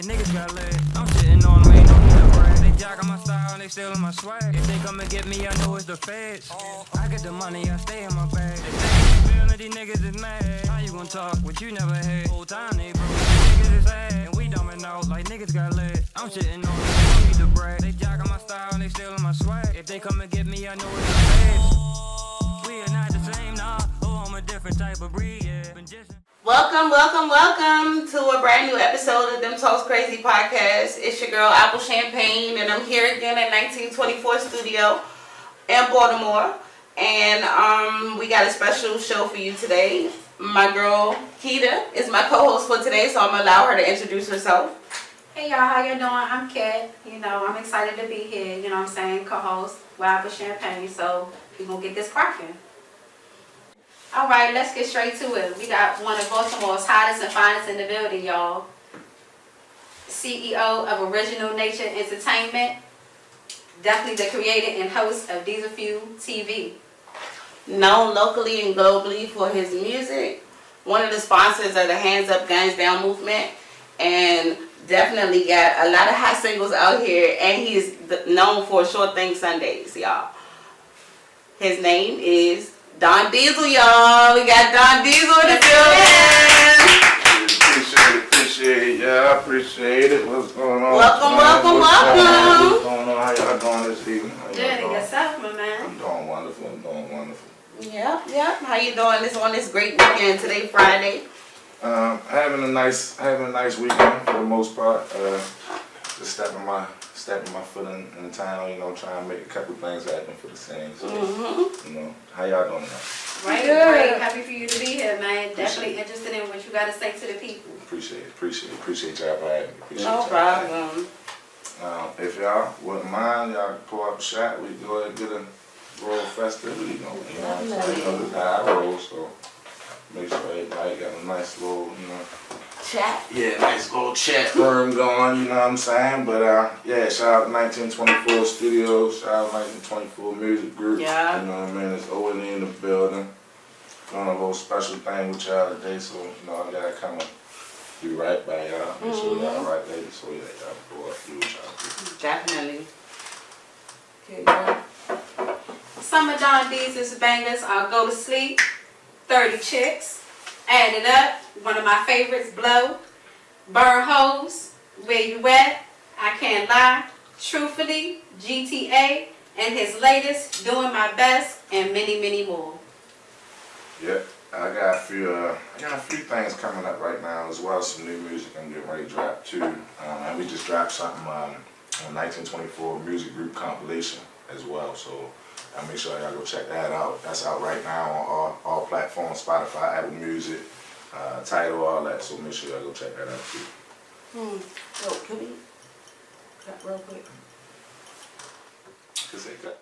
like niggas got lit. I'm sitting on them, ain't no need to brag. They jacking my style and they stealing my swag. If they come and get me, I know it's the feds. I get the money, I stay in my bag. They say they feeling these niggas is mad. How you gon' talk what you never had? Whole time they broke, niggas is sad. And we dumbing out like niggas got lit. I'm sitting on them, ain't no need to brag. They jacking my style and they stealing my swag. If they come and get me, I know it's the feds. We are not the same, nah. Oh, I'm a different type of breed, yeah. Been just Welcome to a brand new episode of Them Toast Crazy Podcast. It's your girl Apple Champagne, and I'm here again at 1924 Studio in Baltimore. And we got a special show for you today. My girl Keita is my co-host for today, so I'm gonna allow her to introduce herself. Hey y'all, how you doing? I'm Kat. I'm excited to be here, what I'm saying, co-host with Apple Champagne, so we're gonna get this cracking. Alright, let's get straight to it. We got one of Baltimore's hottest and finest in the building, y'all. CEO of Original Nature Entertainment. Definitely the creator and host of Diesel Fuel TV. Known locally and globally for his music. One of the sponsors of the Hands Up, Guns Down movement. And definitely got a lot of hot singles out here. And he's known for Short Thing Sundays, y'all. His name is Don Diesel, y'all. We got Don Diesel in the building. Appreciate it. Yeah, I appreciate it. What's going on? Welcome. What's going on? How y'all doing this evening? Good, and yourself, my man. I'm doing wonderful. Yep. How you doing on this great weekend today, Friday? Having a nice weekend for the most part. Just stepping my foot in the town, trying to make a couple things happen for the city. So, how y'all doing now? Right, great. Happy for you to be here, man. Definitely interested in what you got to say to the people. Appreciate y'all for having me. No problem. If y'all wouldn't mind, y'all can pull up a shot. We can go ahead and get a roll festivity going. This high roll, so make sure everybody got a nice little, Chat. Yeah, nice little chat room going, you know what I'm saying? But shout out to 1924 Studios, shout out to 1924 Music Group. Yeah. You know what I mean? It's O&E in the building. Doing a little special thing with y'all today, so I gotta come and do right by y'all. Make sure y'all right there, so y'all go up do what y'all do. Definitely. Okay, girl. Some of Don Diesel's bangers are Go to Sleep, 30 Chicks, Add It Up, one of my favorites, Blow, Burn Hoes, Where You At, I Can't Lie, Truthfully, GTA, and his latest, Doing My Best, and many, many more. Yep, I got a few things coming up right now, as well as some new music I'm getting ready to drop too. And we just dropped something on 1924 Music Group compilation as well, so I'll make sure y'all go check that out. That's out right now on all platforms, Spotify, Apple Music, Tidal, all that. So make sure y'all go check that out too. So can we cut real quick? Just say cut.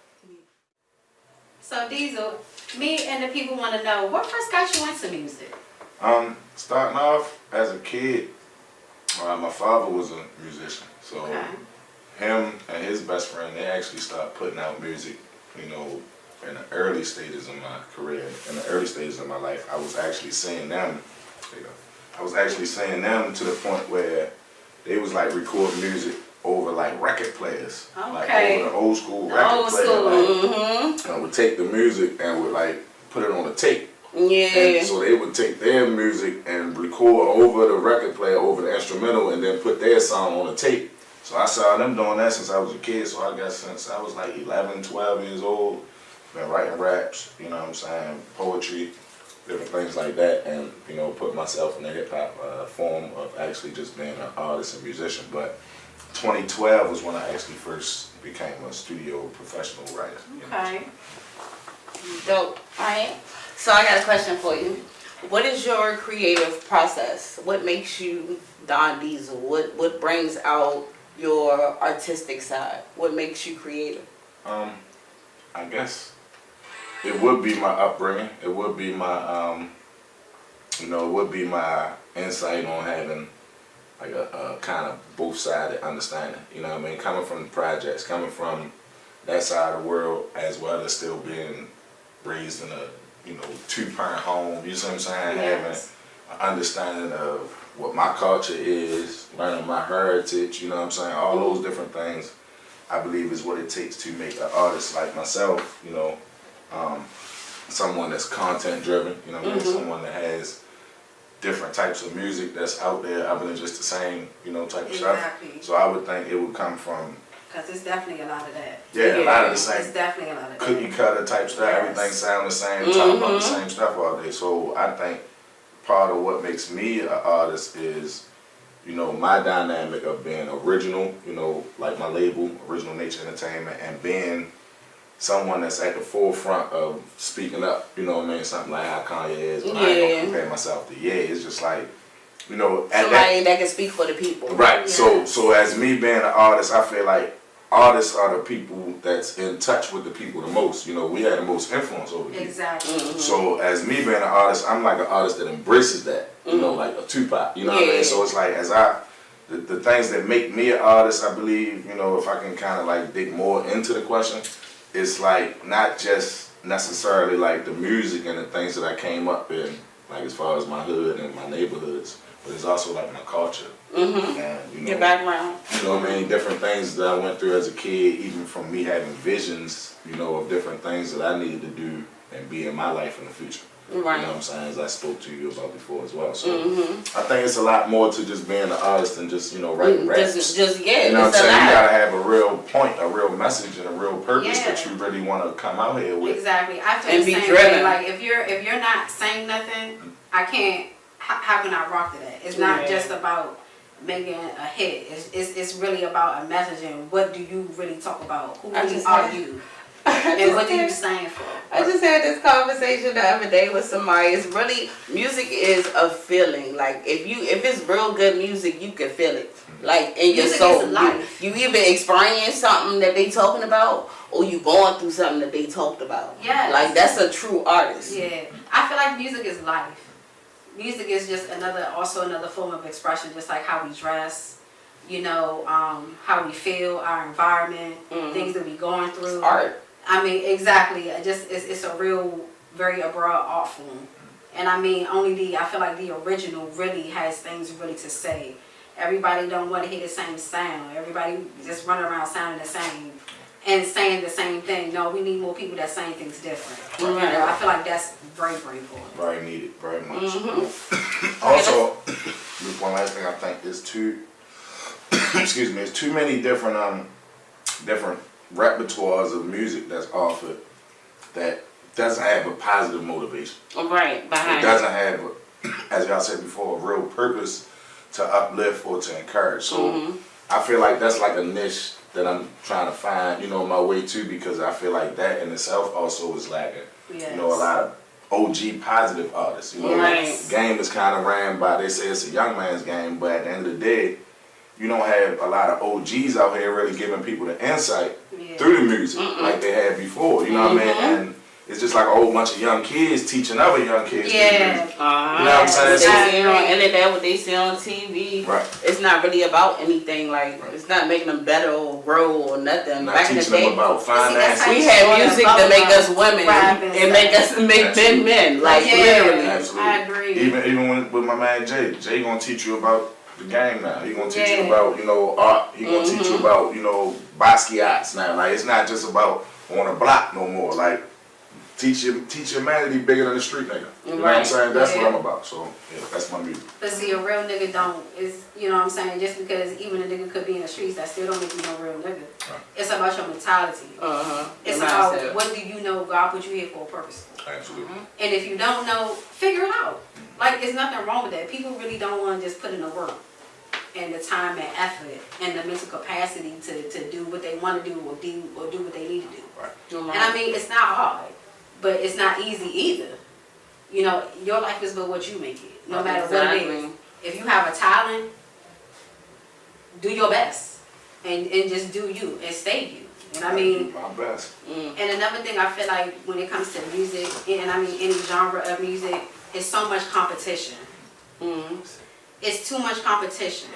So Diesel, me and the people want to know, what first got you into music? Starting off as a kid, my father was a musician. So him and his best friend, they actually started putting out music, in the early stages of my career, in the early stages of my life. I was actually seeing them to the point where they was like recording music over like record players. Like over the old school record player. And would take the music and would like put it on a tape. Yeah. And so they would take their music and record over the record player, over the instrumental, and then put their song on a tape. So I saw them doing that since I was a kid, so I guess since I was like 11, 12 years old, been writing raps, poetry, different things like that, and, put myself in the hip-hop form of actually just being an artist and musician. But 2012 was when I actually first became a studio professional writer. Okay. Dope. Alright. So I got a question for you. What is your creative process? What makes you Don Diesel? What brings out your artistic side? What makes you creative? I guess it would be my upbringing. It would be my, insight on having like a kind of both-sided understanding. Coming from the projects, coming from that side of the world, as well as still being raised in a, two-parent home. You see what I'm saying? Yes. an understanding of what my culture is, learning my heritage, you know what I'm saying? All those different things, I believe, is what it takes to make an artist like myself, you know, someone that's content driven, you know what I mean? Someone that has different types of music that's out there other than just the same, you know, type of Exactly. stuff. So I would think it would come from, Because it's definitely a lot of that. a lot of the It's same definitely a lot of that. cookie cutter type stuff, Yes. everything sound the same, talk about the same stuff all day. So I think part of what makes me an artist is, you know, my dynamic of being original, you know, like my label, Original Nature Entertainment, and being someone that's at the forefront of speaking up, you know what I mean? Something like how Kanye is, but I ain't gonna compare myself to it's just like, you know, at Somebody that can speak for the people. right. Yes. So as me being an artist, I feel like artists are the people that's in touch with the people the most. You know, we have the most influence over people. Exactly. So as me being an artist, I'm like an artist that embraces that. You know, like a Tupac. You know what I mean? So it's like the things that make me an artist, I believe, you know, if I can kind of like dig more into the question, it's like not just necessarily like the music and the things that I came up in, like as far as my hood and my neighborhoods, but it's also like my culture. And, you know, Your background. you know what I mean? Different things that I went through as a kid, even from me having visions, you know, of different things that I needed to do and be in my life in the future. Right. You know what I'm saying? As I spoke to you about before as well. So I think it's a lot more to just being an artist than just, you know, writing raps. Just you know what I'm it's a saying? You lot. gotta have a real point, a real message, and a real purpose Yeah. that you really want to come out here with. Exactly. I feel And the be same driven. way. Like if you're not saying nothing, I can't. How can I rock to that? It's not Yeah. just about making a hit. It's really about a message and what do you really talk about? Who I really just are had- you? And what do you stand for? I just had this conversation the other day with somebody. It's really, music is a feeling. Like if it's real good music, you can feel it. Like in your Music soul. is life. You either experience something that they talking about or you going through something that they talked about. Yes. Like that's a true artist. Yeah, I feel like music is life. Music is just also another form of expression, just like how we dress, you know, how we feel, our environment, things that we going through. It's art. I mean, exactly. It's a real, very broad art form. And I mean, I feel like the original really has things really to say. Everybody don't want to hear the same sound. Everybody just run around sounding the same and saying the same thing. No, we need more people that saying things different. You know, I feel like that's very, very important. Very needed, very much. Also, just one last thing, I think there's excuse me, there's too many different repertoires of music that's offered that doesn't have a positive motivation. Right, It behind doesn't have, as y'all said before, a real purpose to uplift or to encourage. So I feel like that's like a niche that I'm trying to find, you know, my way to, because I feel like that in itself also is lacking. Yes. You know, a lot of OG positive artists. You know, Right. the game is kind of ran by, they say it's a young man's game, but at the end of the day, you don't have a lot of OGs out here really giving people the insight through the music like they had before. You know what I mean? And it's just like a whole bunch of young kids teaching other young kids. through the Yeah. music. Uh-huh. You know what I'm saying? They So- see on the internet, what they see on TV. Right. It's not really about anything. Like it's not making them better or grow or nothing. Not Back in the teaching them day, about finance. we had music to make us women Rap and and make us make men men. Like Yeah. literally. Absolutely. I agree. Even with my man Jay gonna teach you about the game now. He gonna teach you Yeah. about, you know, art. He gonna teach you about, you know, Basquiat's now. Like it's not just about on a block no more. Like teach humanity bigger than the street nigga. You know what I'm Right. saying? That's Yeah. what I'm about. So yeah, that's my music. But see, a real nigga don't, you know what I'm saying? Just because even a nigga could be in the streets, that still don't make you no real nigga. Right. It's about your mentality. It's about what do you know God put you here for a purpose. Absolutely. And if you don't know, figure it out. Like, there's nothing wrong with that. People really don't want to just put in the work and the time and effort and the mental capacity to do what they want to do or do what they need to do. Right. And I mean, it's not hard, but it's not easy either. You know, your life is but what you make it, no matter what it is. If you have a talent, do your best and just do you and stay you. And I mean, my best. and another thing I feel like when it comes to music, and I mean any genre of music, it's so much competition. It's too much competition.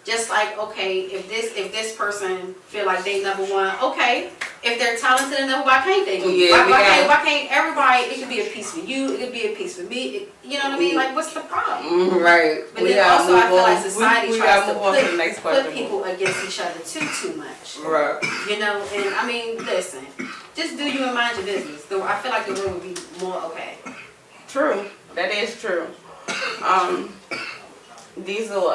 Just like, okay, if this person feel like they number one, okay, if they're talented enough, why can't they? Yeah, Why can't everybody? It could be a piece for you. It could be a piece for me. You know what I mean? Like, what's the problem? Right. But then also, I feel like society we tries to move on to the next put question. people against each other too much. Right. You know, and I mean, listen, just do you and mind your business. Though I feel like the world would be more okay. True. That is true. Diesel,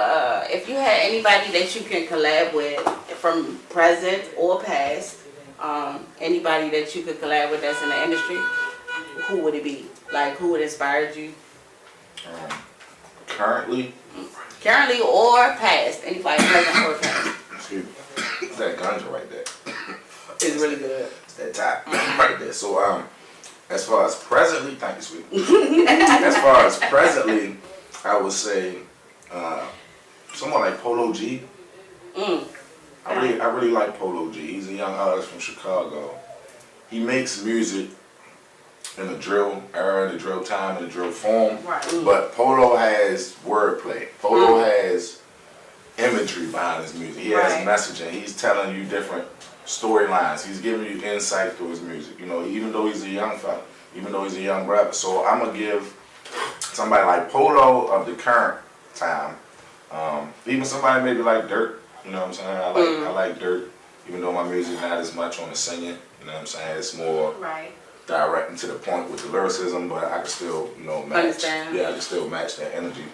if you had anybody that you can collab with from present or past, anybody that you could collab with that's in the industry, who would it be? Like, who would inspire you? Currently, Currently or past? Anybody present or past? excuse me, it's that ganja right there. It's really good. It's that top right there. So, as far as presently, thank you, sweetie. As far as presently, I would say someone like Polo G. I really like Polo G. He's a young artist from Chicago. He makes music in the drill era, the drill time, and the drill form. Right. But Polo has wordplay. Polo has imagery behind his music. He has Right. messaging. He's telling you different storylines. He's giving you insight through his music. You know, even though he's a young fella, even though he's a young rapper. So I'm gonna give somebody like Polo of the current time, even somebody maybe like Dirt. You know what I'm saying? I like Dirt, even though my music not as much on the singing. You know what I'm saying? It's more Right. direct and to the point with the lyricism, but I can still, you know, match. Understand. Yeah, I can still match that energy.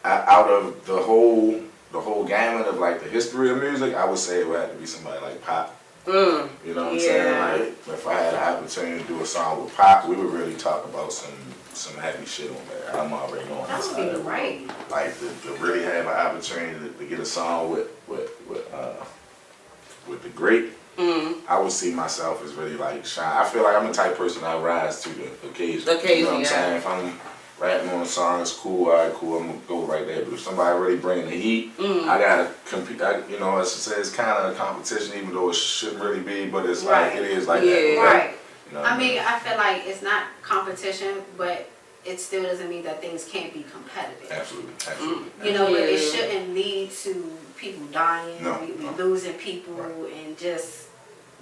Out of the whole gamut of like the history of music, I would say it would have to be somebody like Pop. You know what I'm saying? Like, if I had an opportunity to do a song with Pop, we would really talk about some heavy shit on there. I'm already on That this would be side. right. Like to really have an opportunity to get a song with the great. I would see myself as really like shine. I feel like I'm the type of person I rise to the occasion. You know what I'm saying? If I'm rapping on a song, it's cool, alright, cool, I'm gonna go right there. But if somebody really bringing the heat, I gotta compete. You know, it's kind of a competition, even though it shouldn't really be, but it's like it is like that. Right. You know I mean, I feel like it's not competition, but it still doesn't mean that things can't be competitive. Absolutely. You know, but it shouldn't lead to people dying, No, we no. losing people, and just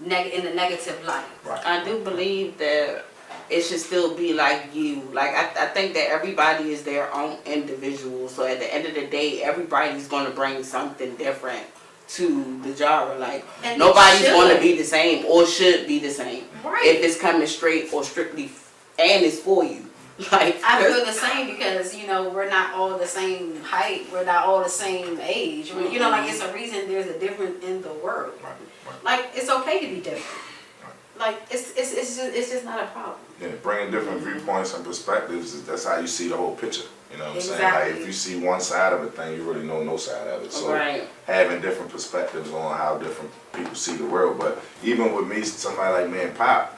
in a negative light. Right. I do believe that it should still be like you. Like, I think that everybody is their own individual. So at the end of the day, everybody's going to bring something different to the genre. Like, And nobody's should. going to be the same or should be the same. Right. If it's coming straight or strictly and it's for you. Like, I feel the same because, you know, we're not all the same height. We're not all the same age. You know, like, it's a reason there's a difference in the world. Right. Like, it's okay to be different. Like, it's just not a problem. Yeah, bringing different viewpoints and perspectives, that's how you see the whole picture. You know what I'm saying? Exactly. Like, if you see one side of a thing, you really know no side of it. So Right. having different perspectives on how different people see the world. But even with me, somebody like me and Pop,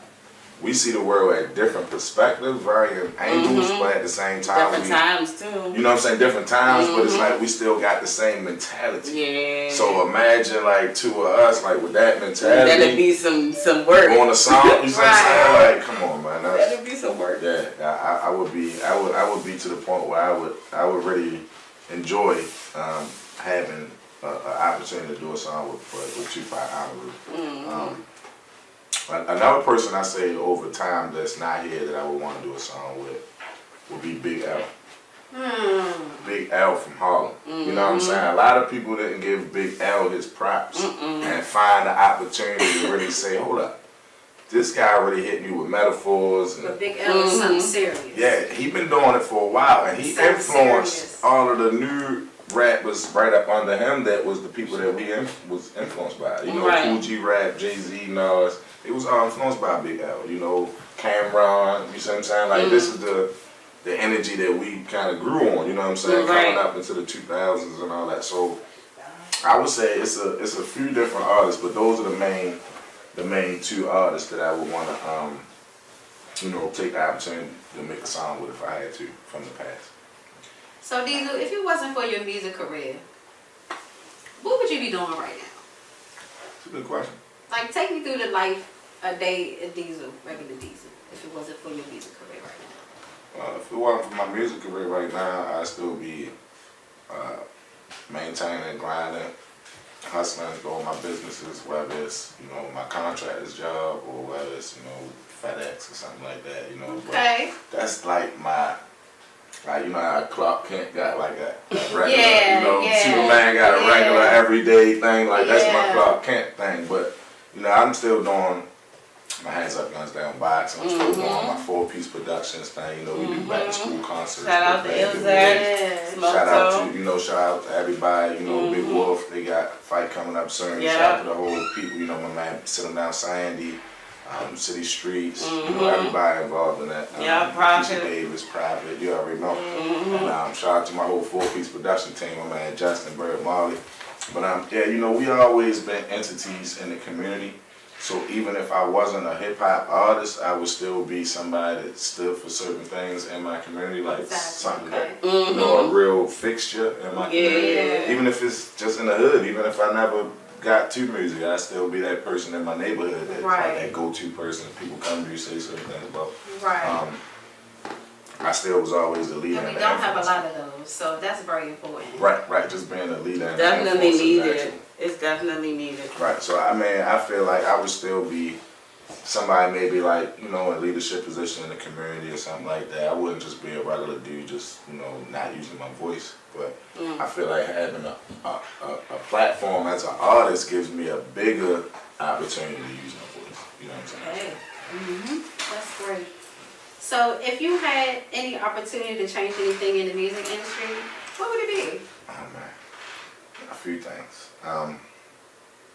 we see the world at different perspectives, varying angles, but at the same time, different times too. you know what I'm saying? Different times, but it's like we still got the same mentality. Yeah. So imagine like two of us, like with that mentality, That'd be some work. on a song. You know what I'm saying? Like, come on, man. That'd be some work. Yeah, I would be to the point where I would really enjoy having an opportunity to do a song with Tupac Amaru. Another person I say over time that's not here that I would want to do a song with would be Big L. Big L from Harlem. You know what I'm saying? A lot of people didn't give Big L his props and find the opportunity to really say, hold up, this guy really hit me with metaphors. And, But Big L is something serious. yeah, he been doing it for a while, and he Something influenced serious. all of the new rappers right up under him that was the people that we was influenced by. You know, Right. Kool G Rap, Jay-Z, Nas. It was influenced by Big L. You know, Cameron, you see what I'm saying? Like, this is the energy that we kind of grew on, you know what I'm saying? Right. Coming up into the 2000s and all that. So I would say it's a few different artists, but those are the main two artists that I would want to, take the opportunity to make a song with if I had to from the past. So Diesel, if it wasn't for your music career, what would you be doing right now? It's a good question. Like, take me through the life a day of Diesel, regular Diesel, if it wasn't for your music career right now. If it wasn't for my music career right now, I'd still be maintaining and grinding, hustling, doing my businesses, whether it's, you know, my contractor's job or whether it's, you know, FedEx or something like that, you know. Okay. But that's like my, like, you know how Clark Kent got like a regular, Yeah, you know, yeah, Superman got a yeah. regular everyday thing, like that's my Yeah. Clark Kent thing. But, you know, I'm still doing my Hands Up, Guns Down box. I'm still doing my 4-piece productions thing, you know, we do back to school concerts. Shout out to big Ilzak. Yeah. Smoke Shout out Toe. to, you know, shout out to everybody, you know, Big Wolf, they got a fight coming up soon. Yeah. Shout out to the whole people, you know, my man Sitting Down Sandy, City Streets, you know, everybody involved in that. Yeah, Keisha Prophet. Davis, Private, you already know. And shout out to my whole 4-piece production team, my man Justin Bird Marley. But yeah, you know, we always been entities in the community. So even if I wasn't a hip hop artist, I would still be somebody that stood for certain things in my community, like Exactly, something okay. that, you know, a real fixture in my community. Yeah. Even if it's just in the hood, even if I never got to music, I still be that person in my neighborhood that's Right. like that go-to person. People come to you, say certain things about. Right. I still was always the leader. And we and the don't have a influence. lot of those, so that's very important. Right, just being a leader. And Definitely influence is needed. natural. It's definitely needed. Right, so I mean, I feel like I would still be somebody maybe like, you know, in a leadership position in the community or something like that. I wouldn't just be a regular dude, just, you know, not using my voice. But I feel like having a platform as an artist gives me a bigger opportunity to use my voice. You know what I'm saying? Okay. That's great. So if you had any opportunity to change anything in the music industry, what would it be? Oh man, a few things.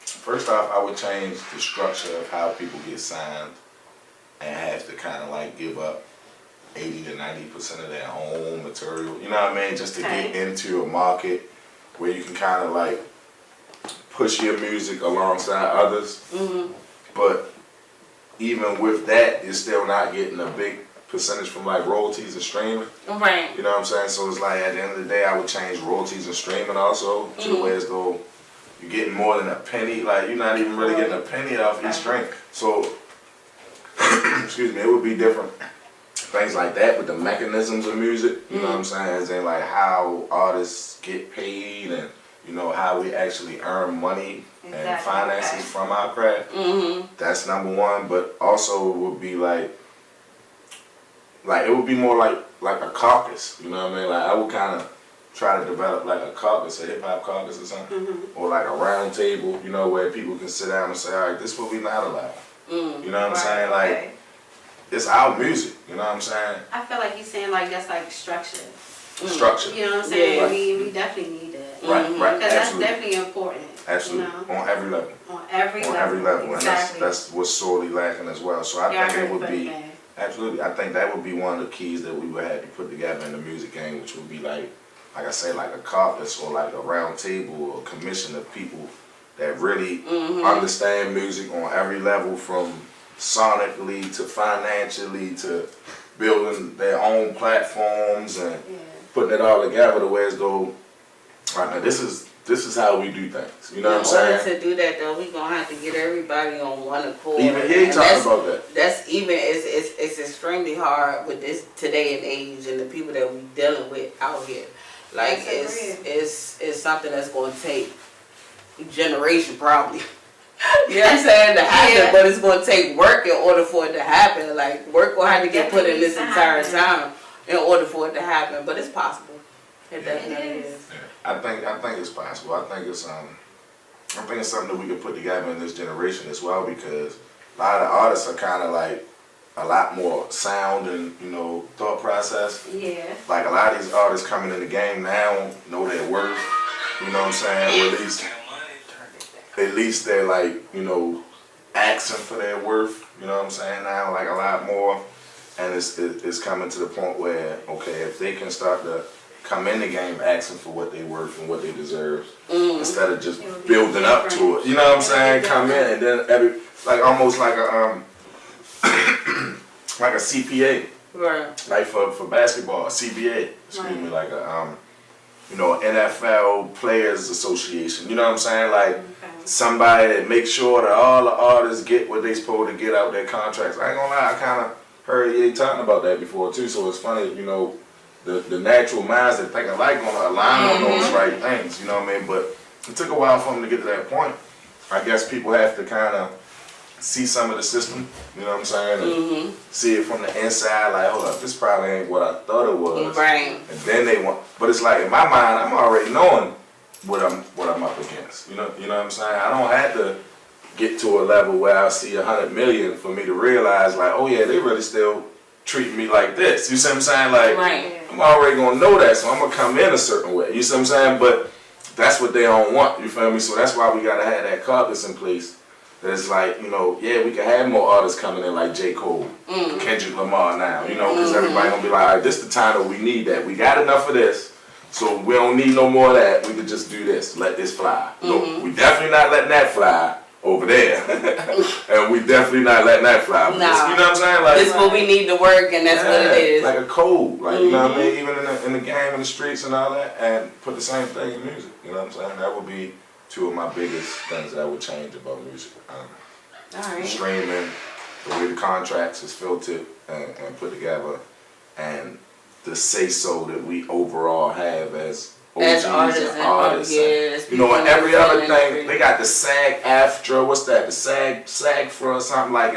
First off, I would change the structure of how people get signed and have to kind of like give up 80 to 90% of their own material. You know what I mean? Just to get into a market where you can kind of like push your music alongside others. But even with that, you're still not getting a big percentage from like royalties and streaming. Right. You know what I'm saying? So it's like at the end of the day, I would change royalties and streaming also to where as though you're getting more than a penny. Like you're not even really getting a penny off each stream. So, excuse me, it would be different things like that with the mechanisms of music. You know what I'm saying? As in like how artists get paid and you know how we actually earn money and Exactly, finances okay. from our craft. That's number one. But also it would be like it would be more like a caucus, you know what I mean? Like I would kind of try to develop like a caucus, a hip hop caucus or something, or like a round table, you know, where people can sit down and say, all right, this is what we not allowed. You know what I'm saying? Like Okay. it's our music, you know what I'm saying? I feel like you're saying like that's like structure. Structure, You know what I'm saying? Yeah. We definitely need that. right, Because that's absolutely, definitely important. absolutely, You know? on every level, On every on level. every level, Exactly. and that's what's sorely lacking as well. So I Y'all think heard it would from be. the man. Absolutely. I think that would be one of the keys that we would have to put together in the music game, which would be like I say, like a caucus or like a round table or a commission of people that really understand music on every level, from sonically to financially to building their own platforms and Yeah. putting it all together to where as though, all right, now this is how we do things. You know what I'm saying? In order to do that though, we gonna have to get everybody on one accord. Even he And talking about that. That's even it's extremely hard with this today and age and the people that we dealing with out here. Like it's something that's gonna take generation probably. You know what I'm saying, to happen, Yeah. but it's gonna take work in order for it to happen. Like work will have to get put in this entire time in order for it to happen. But it's possible. It definitely is. I think it's possible. I think it's something that we can put together in this generation as well, because a lot of the artists are kind of like a lot more sound and, you know, thought process. Yeah. Like a lot of these artists coming in the game now know their worth. You know what I'm saying? Or at least they're like, you know, asking for their worth. You know what I'm saying? Now, like a lot more, and it's coming to the point where, okay, if they can start to come in the game asking for what they worth and what they deserve, instead of just It would be building up to different. it. You know what I'm saying? Yeah. Come in and then almost like a like a CPA, Right. like for basketball, a CBA. Excuse me, like a you know, NFL Players Association. You know what I'm saying? Like somebody that makes sure that all the artists get what they supposed to get out their contracts. I ain't gonna lie, I kind of heard you talking about that before too. So it's funny, you know, the natural minds that think alike gonna align on those right things. You know what I mean? But it took a while for them to get to that point. I guess people have to kind of see some of the system, you know what I'm saying? And see it from the inside, like, hold up, this probably ain't what I thought it was. Right. And then they want, but it's like in my mind, I'm already knowing what I'm up against. You know what I'm saying? I don't have to get to a level where I see 100 million for me to realize, like, oh yeah, they really still treating me like this. You see what I'm saying? Like, Right. I'm already gonna know that, so I'm gonna come in a certain way. You see what I'm saying? But that's what they don't want. You feel me? So that's why we gotta have that carcass in place. That it's like, you know, yeah, we can have more artists coming in like J. Cole, Kendrick Lamar now. You know, because everybody gonna be like, all right, this the time that we need that. We got enough of this, so we don't need no more of that. We could just do this. Let this fly. No, we definitely not letting that fly over there, and we definitely not letting that fly. No. You know what I'm saying? Like, This is what we need to work, and that's what it is. like a code, like you know what I mean. Even in the game, in the streets, and all that, and put the same thing in music. You know what I'm saying? That would be two of my biggest things that I would change about music. All right. Streaming, the way the contracts is filtered and put together, and the say-so that we overall have as OGs artists and artists. yes, You know, and people every other feeling thing, free. they got the SAG-AFTRA, what's that? The SAG-AFTRA or something like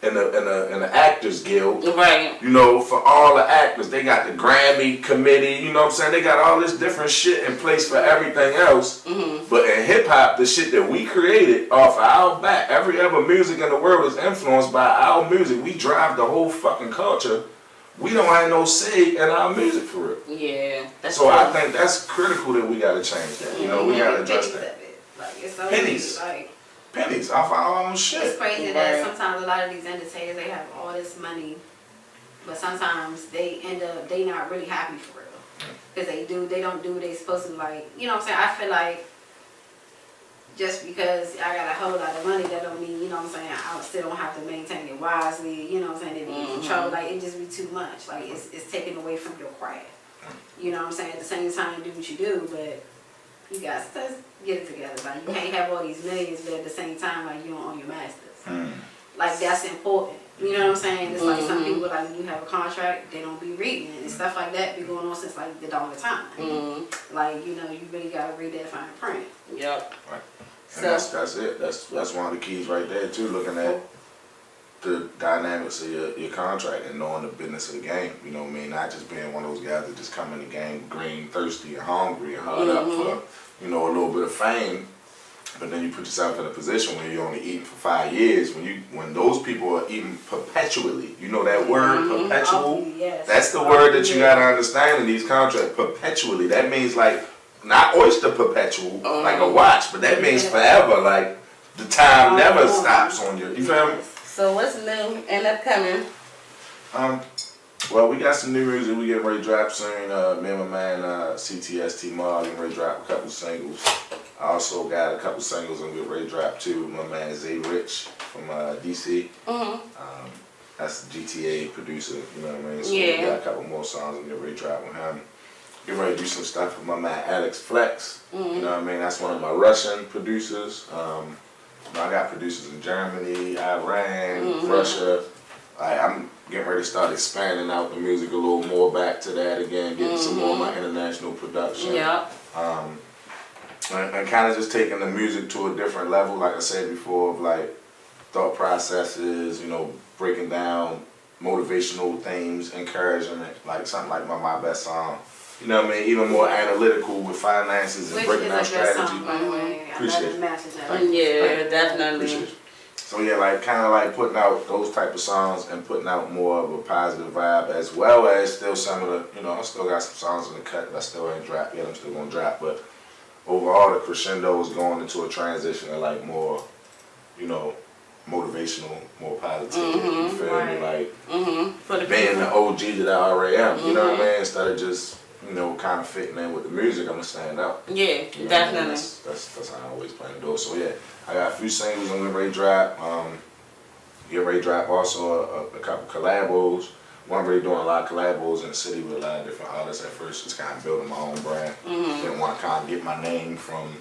in the Actors Guild. Right. You know, for all the actors, they got the Grammy committee, you know what I'm saying? They got all this different shit in place for everything else. But in hip hop, the shit that we created off our back, every other music in the world is influenced by our music. We drive the whole fucking culture. We don't have no say in our music for real. Yeah. That's So true. I think that's critical that we gotta change that. You know, we gotta address Pennies that. of it. Like, it's so Pennies. like, Pennies off our own it's shit. crazy Right. that sometimes a lot of these entertainers, they have all this money, but sometimes they end up, they not really happy for real. Because they don't do what they supposed to, like, you know what I'm saying? I feel like just because I got a whole lot of money, that don't mean, you know what I'm saying, I still don't have to maintain it wisely, you know what I'm saying, they be in control, like, it just be too much, like, it's taken away from your craft. You know what I'm saying? At the same time, do what you do, but you got to get it together. Like, you can't have all these millions, but at the same time, like, you don't own your masters. Like, that's important. You know what I'm saying? It's like some people, like, when you have a contract, they don't be reading it, and stuff like that be going on since, like, the dawn of time. Like, you know, you really got to read that fine print. Yep. Right. So- And that's it. That's one of the keys right there too. Looking at the dynamics of your contract and knowing the business of the game. You know what I mean? Not just being one of those guys that just come in the game green, thirsty, and hungry and hard up for, you know, a little bit of fame. But then you put yourself in a position where you're only eating for 5 years. When those people are eating perpetually, you know that word perpetual. Oh, yes. That's the word that you gotta understand in these contracts. Perpetually. That means like not oyster perpetual, like a watch, but that means forever. Like the time never stops on you. You feel me? So what's new and upcoming? Well, we got some new music. We get ready to drop soon. Me and my man CTST Mar getting ready to drop a couple singles. I also got a couple singles I'm getting ready to drop too. My man Zay Rich from DC. That's the GTA producer. You know what I mean? So we got a couple more songs I'm getting ready to drop with him. Get ready to do some stuff with my man Alex Flex. You know what I mean? That's one of my Russian producers. I got producers in Germany, Iran, Russia. I'm getting ready to start expanding out the music a little more back to that again, getting some more of my international production. Yep. And kind of just taking the music to a different level, like I said before, of like thought processes, you know, breaking down motivational themes, encouragement, like something like my best song. You know what I mean? Even more analytical with finances and Which breaking is down a good strategy. song, by the way. I Appreciate love it. the message of Thank it. you. Yeah, Thank you. definitely. Appreciate it. So yeah, like kind of like putting out those type of songs and putting out more of a positive vibe, as well as still some of the, you know, I still got some songs in the cut that I still ain't dropped yet. I'm still gonna drop, but overall the crescendo is going into a transition of like more, you know, motivational, more positivity. You feel me? Like For the being the people. OG that I already am. You know what I mean? Instead of just, you know, kind of fitting in with the music, I'm gonna stand out. Yeah, You know what I mean? definitely. That's how I always plan to do it. So yeah, I got a few singles I'm getting ready to drop. Get ready to drop also a couple collabos. One really doing a lot of collabos in the city with a lot of different artists at first, just kind of building my own brand. Didn't want to kind of get my name from,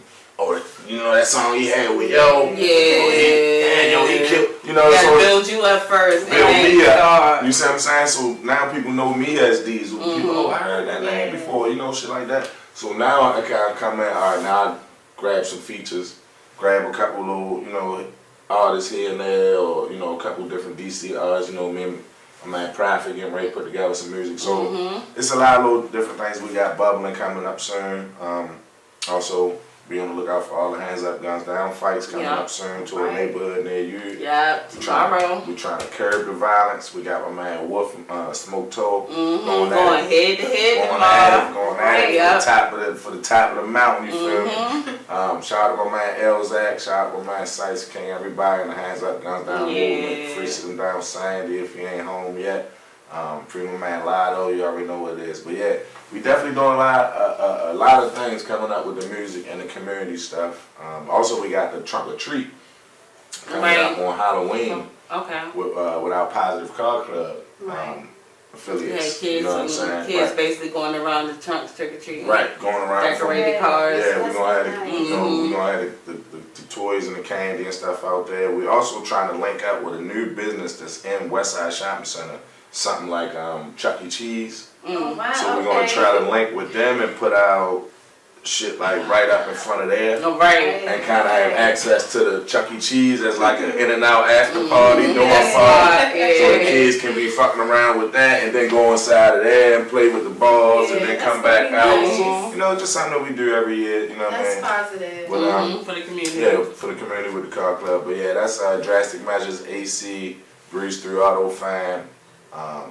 you know that song he had with Yo. Yeah. He killed, you know, You gotta so build you up first. build and me up. start. You see what I'm saying? So now people know me as Diesel. People, I heard that name before, you know, shit like that. So now I kind of come in, all right, now I grab some features, grab a couple little, you know, artists here and there, or, you know, a couple different DC artists, you know, me and my man Prophet getting ready to put together some music. So it's a lot of little different things. We got bubbling coming up soon. Also, be on the lookout for all the Hands Up, Guns Down fights coming up soon to a neighborhood near you. Yep, tomorrow. We trying to curb the violence. We got my man Wolf, Smoke Talk, Going head to head tomorrow. Going at it for the top of the mountain. You feel me? Shout out to my man Elzak. Shout out to my man Sice King. Everybody in the Hands Up, Guns Down movement. Free Sit 'em Down, Sandy. If you ain't home yet. Free my man Lotto. You already know what it is. But yeah. We definitely doing a lot of things coming up with the music and the community stuff. Also, we got the Trunk or Treat coming up on Halloween with our Positive Car Club affiliates. Kids, you know what I'm saying? Kids basically going around the trunks trick or treating. Right, going around decorated cars. Yeah, we're gonna have the toys and the candy and stuff out there. We're also trying to link up with a new business that's in Westside Shopping Center, something like Chuck E. Cheese. Oh, wow, So we're gonna try to link with them and put out shit like right up in front of there. And kind of have access to the Chuck E. Cheese as like an in and out after party, door party. So the kids can be fucking around with that and then go inside of there and play with the balls and then come back out. You know, just something that we do every year, you know what I mean? That's positive. But, for the community. Yeah, for the community with the car club. But yeah, that's Drastic Measures, AC, Breeze Through Auto Fan.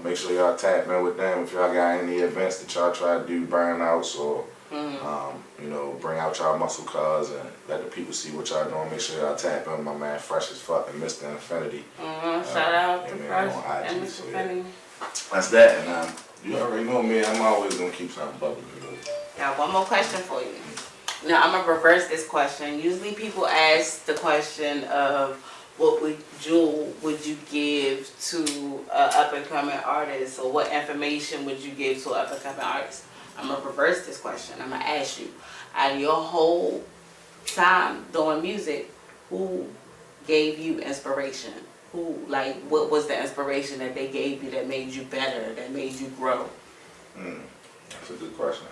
Make sure y'all tap in with them if y'all got any events that y'all try to do, burnouts or you know, bring out y'all muscle cars and let the people see what y'all doing. Make sure y'all tap in with my man Fresh as Fuck and Mr. Infinity. Shout out to Fresh and Mr. Infinity. That's that, and you already know me. I'm always gonna keep something bubbling. Got one more question for you. Now I'm gonna reverse this question. Usually people ask the question of what jewel would you give to an up-and-coming artist, or what information would you give to an up-and-coming artist? I'm going to reverse this question. I'm going to ask you, out of your whole time doing music, who gave you inspiration? What was the inspiration that they gave you that made you better, that made you grow? That's a good question.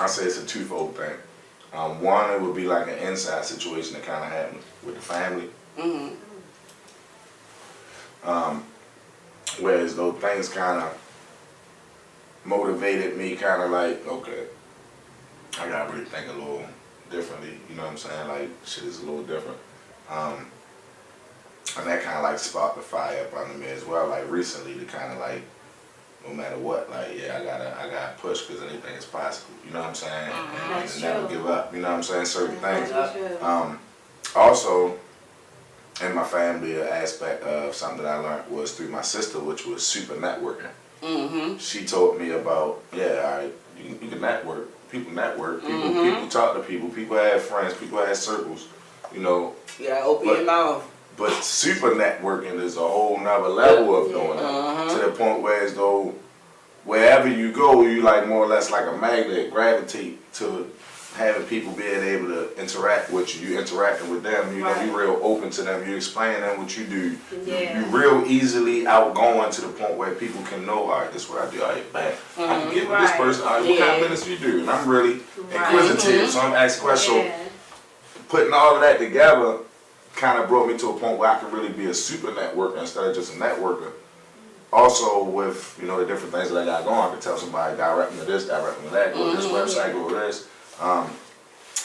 I say it's a twofold thing. One, it would be like an inside situation that kind of happened with the family. Whereas those things kind of motivated me, kind of like, okay, I gotta really think a little differently, you know what I'm saying? Like, shit is a little different. And that kind of like sparked the fire up under me as well, like recently, to kind of like, no matter what, like, yeah, I gotta push because anything is possible, you know what I'm saying? And never give up, you know what I'm saying? Certain things. Also, in my family, an aspect of something that I learned was through my sister, which was super networking. She told me about, alright, you can network. People network. People talk to people. People have friends. People have circles. You know. Yeah, open your mouth. But super networking is a whole nother level of doing it. To the point where as though wherever you go, you like more or less like a magnet gravitate to having people being able to interact with you. You interacting with them, you know, you real open to them, you explain them what you do. You real easily outgoing to the point where people can know, all right, this is what I do, all right, man, I can get with this person, all right, what kind of business you do? And I'm really inquisitive, so I'm asking questions. So putting all of that together kind of brought me to a point where I could really be a super networker instead of just a networker. Also with, you know, the different things that I got going, I could tell somebody, direct me to this, direct me to that, go to this website, go to this.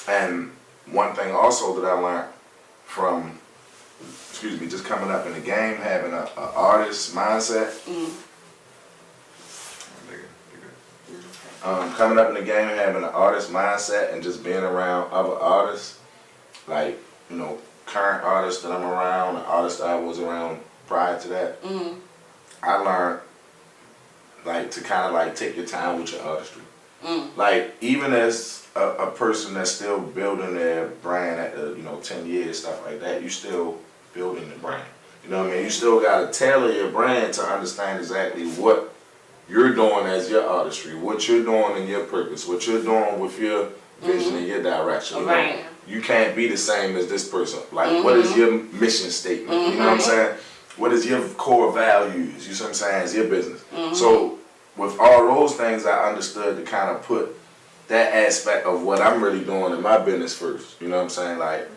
And one thing also that I learned from, just coming up in the game, having an artist mindset. Coming up in the game, having an artist mindset and just being around other artists, like, you know, current artists that I'm around, and artists that I was around prior to that. I learned, like, to kind of like take your time with your artistry. Like, even as a person that's still building their brand at the, 10 years, stuff like that, you still building the brand. You know what I mean? You still got to tailor your brand to understand exactly what you're doing as your artistry, what you're doing in your purpose, what you're doing with your vision and your direction. You know? You can't be the same as this person. Like, what is your mission statement? You know what I'm saying? What is your core values? You see what I'm saying? It's your business. So with all those things, I understood to kind of put that aspect of what I'm really doing in my business first. You know what I'm saying? Like,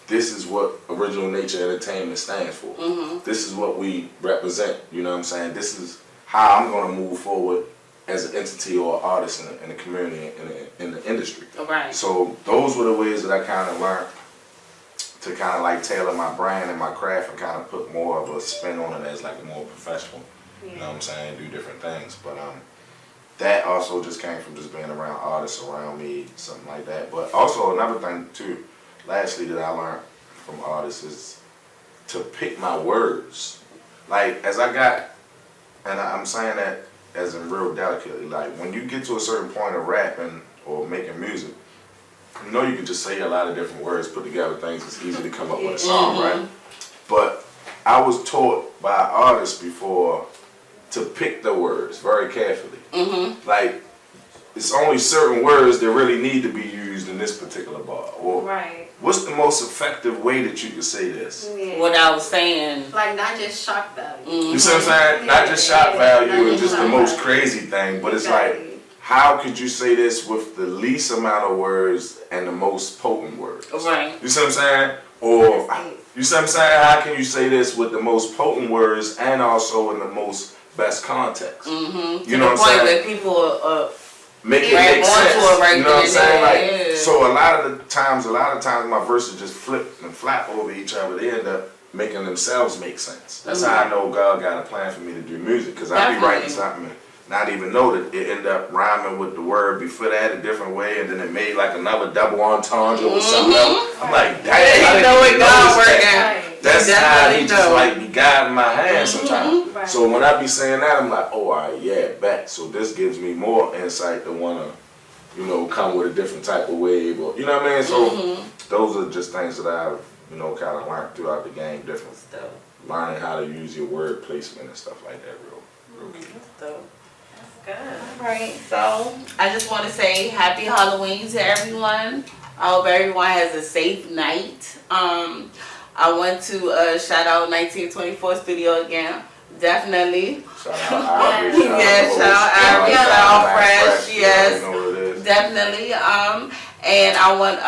this is what Original Nature Entertainment stands for. This is what we represent. You know what I'm saying? This is how I'm going to move forward as an entity or artist in the community, in the industry. Right. So those were the ways that I kind of learned to kind of like tailor my brand and my craft and kind of put more of a spin on it as like a more professional. You know what I'm saying? Do different things. But that also just came from just being around artists around me, something like that. But also another thing too, lastly, that I learned from artists is to pick my words. Like, as I got, and I'm saying that as in real delicately, like when you get to a certain point of rapping or making music, you know you can just say a lot of different words, put together things, it's easy to come up with a song, right? But I was taught by artists before to pick the words very carefully. Like, it's only certain words that really need to be used in this particular bar. Or Right. what's the most effective way that you can say this? Yeah. What I was saying. Like, not just shock value. You see what I'm saying? Not just shock value and just the most crazy thing, but it's like, how could you say this with the least amount of words and the most potent words? Right. You see what I'm saying? Or, you see what I'm saying? How can you say this with the most potent words and also in the most best context? You know what I'm saying? Where people Make it right make onto sense. it right You know what I'm then and saying? there, Like, yeah. so a lot of times my verses just flip and flap over each other. They end up making themselves make sense. That's how I know God got a plan for me to do music, because I be writing something and not even know that it end up rhyming with the word before that a different way, and then it made like another double entendre with something else. I'm like, dang, you know it God working. Right. that's how Definitely he just know. like be guiding my hand sometimes. Right. So when I be saying that, I'm like, oh, all right, yeah, back. So this gives me more insight to wanna, you know, come with a different type of wave, or you know what I mean. So those are just things that I've, you know, kind of learned throughout the game, different stuff. learning how to use your word placement and stuff like that, real key. So, Good. right. So I just want to say happy Halloween to everyone. I hope everyone has a safe night. I want to shout out 1924 Studio again. Definitely. Shout out Ivory, Yes, shout out Ivory, shout out Fresh, yes. You know what it is. Definitely. And I want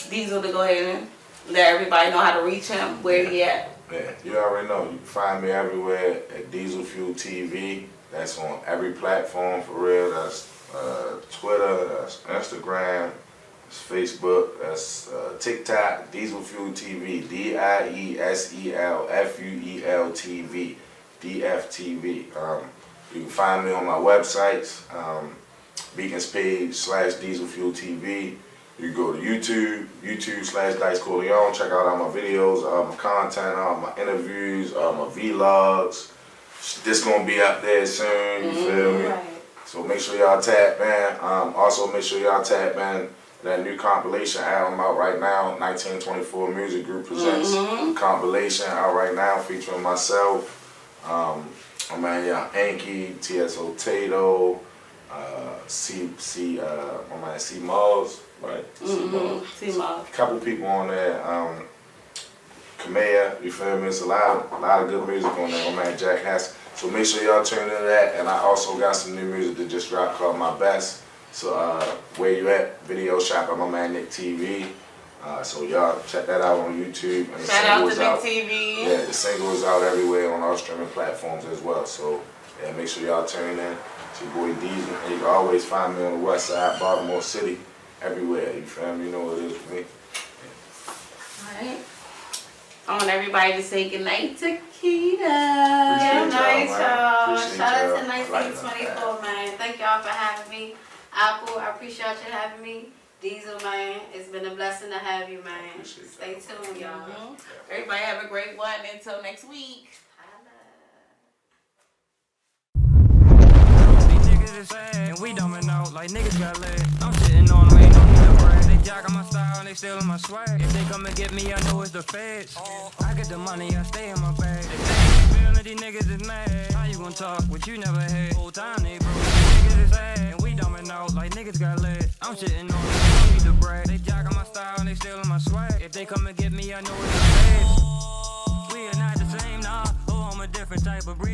Diesel to go ahead and let everybody know how to reach him, where he at. Yeah, you already know. You can find me everywhere at Diesel Fuel TV. That's on every platform for real. That's Twitter, that's Instagram, that's Facebook, that's TikTok, Diesel Fuel TV, DIESELFUEL TV, DFTV. You can find me on my websites, Beacons page /Diesel Fuel TV. You can go to YouTube /Dice Corleone. Check out all my videos, all my content, all my interviews, all my vlogs. This gonna be up there soon, you feel me? Right. So make sure y'all tap in. Also make sure y'all tap in that new compilation album out right now. 1924 Music Group presents compilation out right now featuring myself. My man Anki, TSO Tato, my man C Malls, right? C-Mob. A couple people on there. Kamea, you feel me? It's a lot of good music on there. My man Jack Haskell. So make sure y'all tune into that. And I also got some new music that just dropped called My Best. So where you at? Video shop at my man Nick TV. So y'all check that out on YouTube. And the Shout out to single is Nick TV. Yeah, the single is out everywhere on all streaming platforms as well. So yeah, make sure y'all tune in. It's your boy Diesel. And you can always find me on the west side, Baltimore City, everywhere. You feel me? You know what it is for me. Alright. I want everybody to say goodnight to Keita. Yeah, Appreciate y'all, nice, man. y'all. Appreciate Shout out y'all. to 1924, man. Thank y'all for having me. Apple, I appreciate you having me. Diesel, man, it's been a blessing to have you, man. Appreciate Stay tuned, y'all. Everybody have a great one until next week. These niggas is sad, and we dumbing out like niggas got lit. I'm sitting on them, ain't no need to brag. They jocking my style, and they stealing my swag. If they come and get me, I know it's the feds. I get the money, I stay in my bag. They feeling these niggas is mad. How you gon' talk what you never had? Whole time they broke. These niggas is sad, and we dumbing out like niggas got lit. I'm sitting on them, ain't no need to brag. They jocking my style, and they stealing my swag. If they come and get me, I know it's the feds. We are not the same, nah. Oh, I'm a different type of breed.